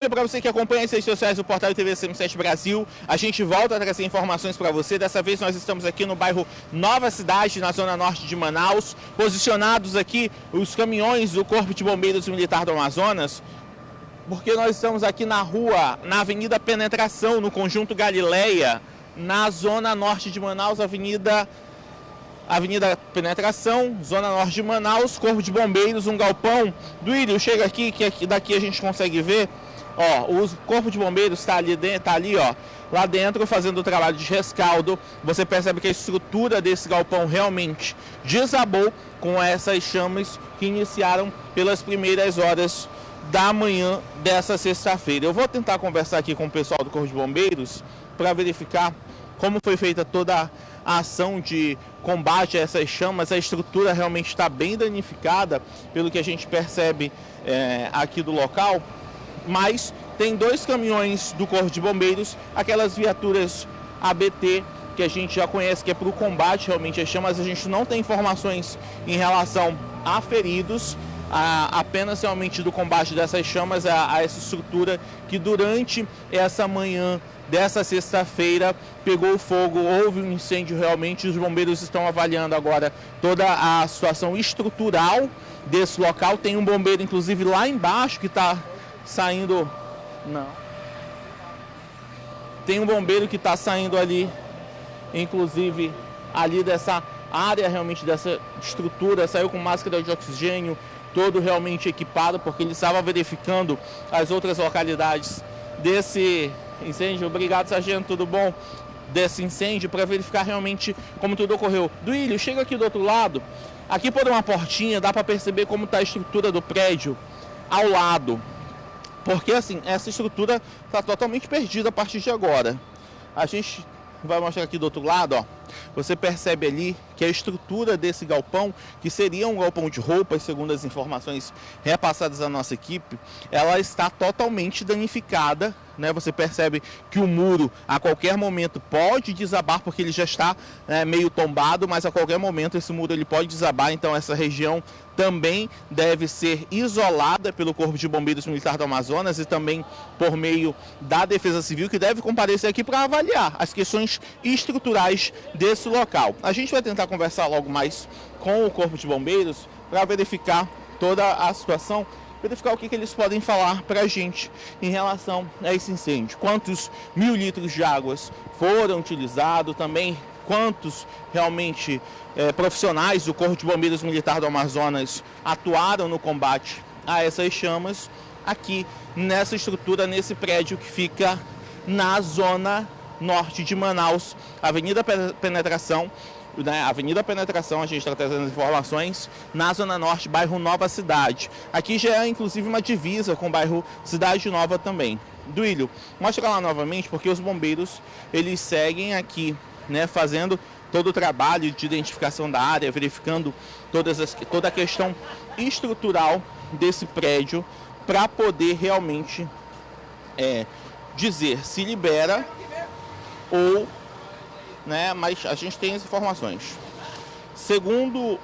repórter, para você que acompanha as redes sociais do portal TV 107 Brasil, a gente volta a trazer informações para você. Dessa vez nós estamos aqui no bairro Nova Cidade, na zona norte de Manaus, posicionados aqui os caminhões do Corpo de Bombeiros Militar do Amazonas, porque nós estamos aqui na rua, na Avenida Penetração, no Conjunto Galileia, na zona norte de Manaus, Avenida Penetração, zona norte de Manaus, Corpo de Bombeiros, um galpão. Duílio, chega aqui, que daqui a gente consegue ver, ó, o Corpo de Bombeiros está ali dentro, ó, lá dentro fazendo o trabalho de rescaldo. Você percebe que a estrutura desse galpão realmente desabou com essas chamas que iniciaram pelas primeiras horas da manhã dessa sexta-feira. Eu vou tentar conversar aqui com o pessoal do Corpo de Bombeiros para verificar como foi feita toda a ação de combate a essas chamas. A estrutura realmente está bem danificada, pelo que a gente percebe aqui do local, mas tem 2 caminhões do Corpo de Bombeiros, aquelas viaturas ABT que a gente já conhece, que é para o combate realmente às chamas. A gente não tem informações em relação a feridos, apenas realmente do combate dessas chamas, a essa estrutura que durante essa manhã dessa sexta-feira pegou fogo, houve um incêndio realmente. Os bombeiros estão avaliando agora toda a situação estrutural desse local. Tem um bombeiro inclusive lá embaixo que está saindo, tem um bombeiro que está saindo ali, inclusive ali dessa área realmente dessa estrutura, saiu com máscara de oxigênio, todo realmente equipado, porque ele estava verificando as outras localidades desse incêndio. Obrigado, sargento, tudo bom? Desse incêndio, para verificar realmente como tudo ocorreu. Duílio, chega aqui do outro lado, aqui por uma portinha dá para perceber como está a estrutura do prédio ao lado, porque assim, essa estrutura está totalmente perdida a partir de agora. A gente vai mostrar aqui do outro lado, ó. Você percebe ali que a estrutura desse galpão, que seria um galpão de roupas, segundo as informações repassadas à nossa equipe, ela está totalmente danificada, né? Você percebe que o muro a qualquer momento pode desabar, porque ele já está meio tombado, mas a qualquer momento esse muro ele pode desabar. Então essa região também deve ser isolada pelo Corpo de Bombeiros Militar do Amazonas e também por meio da Defesa Civil, que deve comparecer aqui para avaliar as questões estruturais desse local. A gente vai tentar conversar logo mais com o Corpo de Bombeiros para verificar toda a situação, verificar o que eles podem falar para a gente em relação a esse incêndio. Quantos 1000 litros de águas foram utilizados, também quantos realmente profissionais do Corpo de Bombeiros Militar do Amazonas atuaram no combate a essas chamas aqui nessa estrutura, nesse prédio que fica na zona norte de Manaus, Avenida Penetração. Avenida Penetração, a gente está trazendo informações, na zona norte, bairro Nova Cidade. Aqui já é inclusive uma divisa com o bairro Cidade Nova também. Duílio, mostra lá novamente, porque os bombeiros eles seguem aqui, né, fazendo todo o trabalho de identificação da área, verificando toda a questão estrutural desse prédio, para poder realmente dizer se libera ou, né, mas a gente tem as informações. Segundo,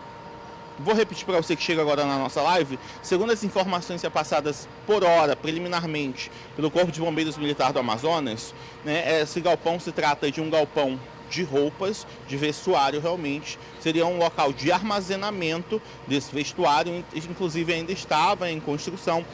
vou repetir para você que chega agora na nossa live, segundo as informações repassadas por hora, preliminarmente, pelo Corpo de Bombeiros Militar do Amazonas, né, esse galpão se trata de um galpão de roupas, de vestuário realmente, seria um local de armazenamento desse vestuário, inclusive ainda estava em construção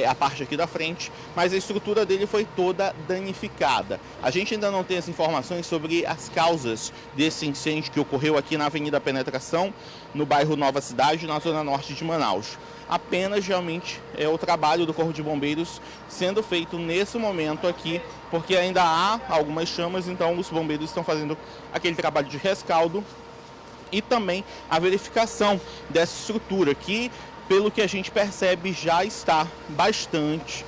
a parte aqui da frente, mas a estrutura dele foi toda danificada. A gente ainda não tem as informações sobre as causas desse incêndio que ocorreu aqui na Avenida Penetração, no bairro Nova Cidade, na zona norte de Manaus. Apenas realmente o trabalho do Corpo de Bombeiros sendo feito nesse momento aqui, porque ainda há algumas chamas, então os bombeiros estão fazendo aquele trabalho de rescaldo e também a verificação dessa estrutura, que pelo que a gente percebe já está bastante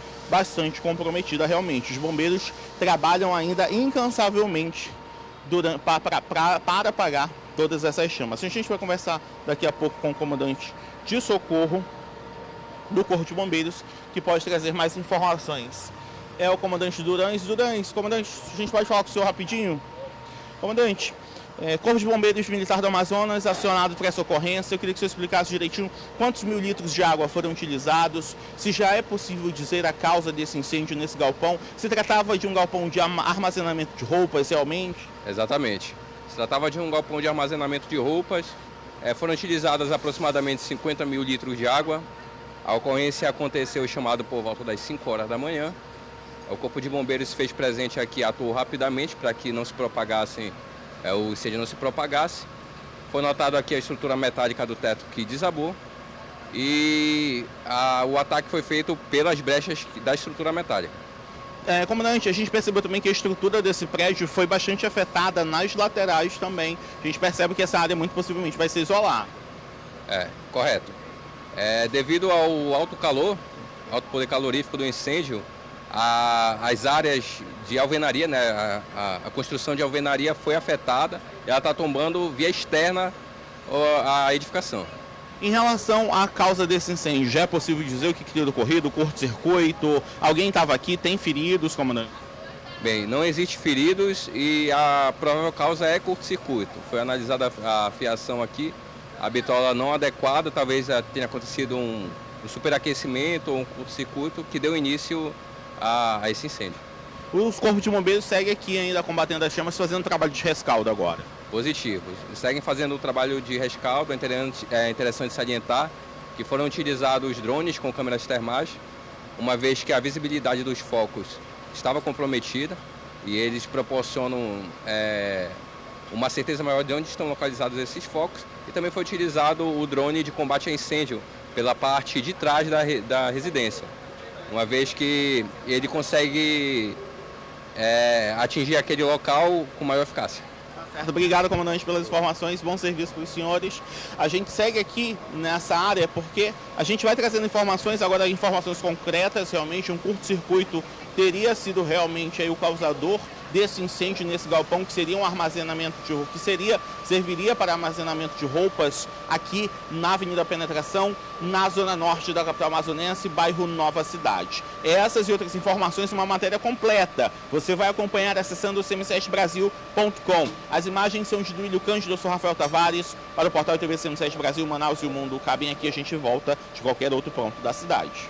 comprometida realmente. Os bombeiros trabalham ainda incansavelmente para apagar todas essas chamas. A gente vai conversar daqui a pouco com o comandante de socorro do Corpo de Bombeiros, que pode trazer mais informações. É o comandante Durães. Comandante, a gente pode falar com o senhor rapidinho? Comandante, Corpo de Bombeiros Militar do Amazonas, acionado para essa ocorrência. Eu queria que o senhor explicasse direitinho quantos mil litros de água foram utilizados, se já é possível dizer a causa desse incêndio nesse galpão, se tratava de um galpão de armazenamento de roupas realmente? Exatamente. Se tratava de um galpão de armazenamento de roupas. Foram utilizadas aproximadamente 50 mil litros de água. A ocorrência aconteceu chamado por volta das 5 horas da manhã. O Corpo de Bombeiros se fez presente aqui, atuou rapidamente para que não se propagassem, o incêndio não se propagasse. Foi notado aqui a estrutura metálica do teto que desabou e o ataque foi feito pelas brechas da estrutura metálica. Comandante, a gente percebeu também que a estrutura desse prédio foi bastante afetada nas laterais também. A gente percebe que essa área muito possivelmente vai se isolar. Correto. Devido ao alto calor, alto poder calorífico do incêndio, as áreas de alvenaria, né, a construção de alvenaria foi afetada e ela está tombando via externa a edificação. Em relação à causa desse incêndio, já é possível dizer o que teria ocorrido? Curto-circuito? Alguém estava aqui? Tem feridos, comandante? Bem, não existe feridos e a provável causa é curto-circuito. Foi analisada a fiação aqui, a bitola não adequada, talvez tenha acontecido um superaquecimento ou um curto-circuito que deu início a esse incêndio. Os corpos de bombeiros seguem aqui ainda combatendo as chamas, fazendo trabalho de rescaldo agora. Positivo. Seguem fazendo o trabalho de rescaldo. É interessante salientar que foram utilizados drones com câmeras termais, uma vez que a visibilidade dos focos estava comprometida e eles proporcionam uma certeza maior de onde estão localizados esses focos. E também foi utilizado o drone de combate a incêndio pela parte de trás da residência, uma vez que ele consegue atingir aquele local com maior eficácia. Certo. Obrigado, comandante, pelas informações, bom serviço para os senhores. A gente segue aqui nessa área porque a gente vai trazendo informações, agora informações concretas, realmente um curto-circuito teria sido realmente aí o causador desse incêndio nesse galpão, que seria um armazenamento serviria para armazenamento de roupas aqui na Avenida Penetração, na zona norte da capital amazonense, bairro Nova Cidade. Essas e outras informações, uma matéria completa, você vai acompanhar acessando o cm7brasil.com. As imagens são de Duílio Cândido, eu sou Rafael Tavares, para o portal TV CM7 Brasil, Manaus e o Mundo. Cabem aqui, a gente volta de qualquer outro ponto da cidade.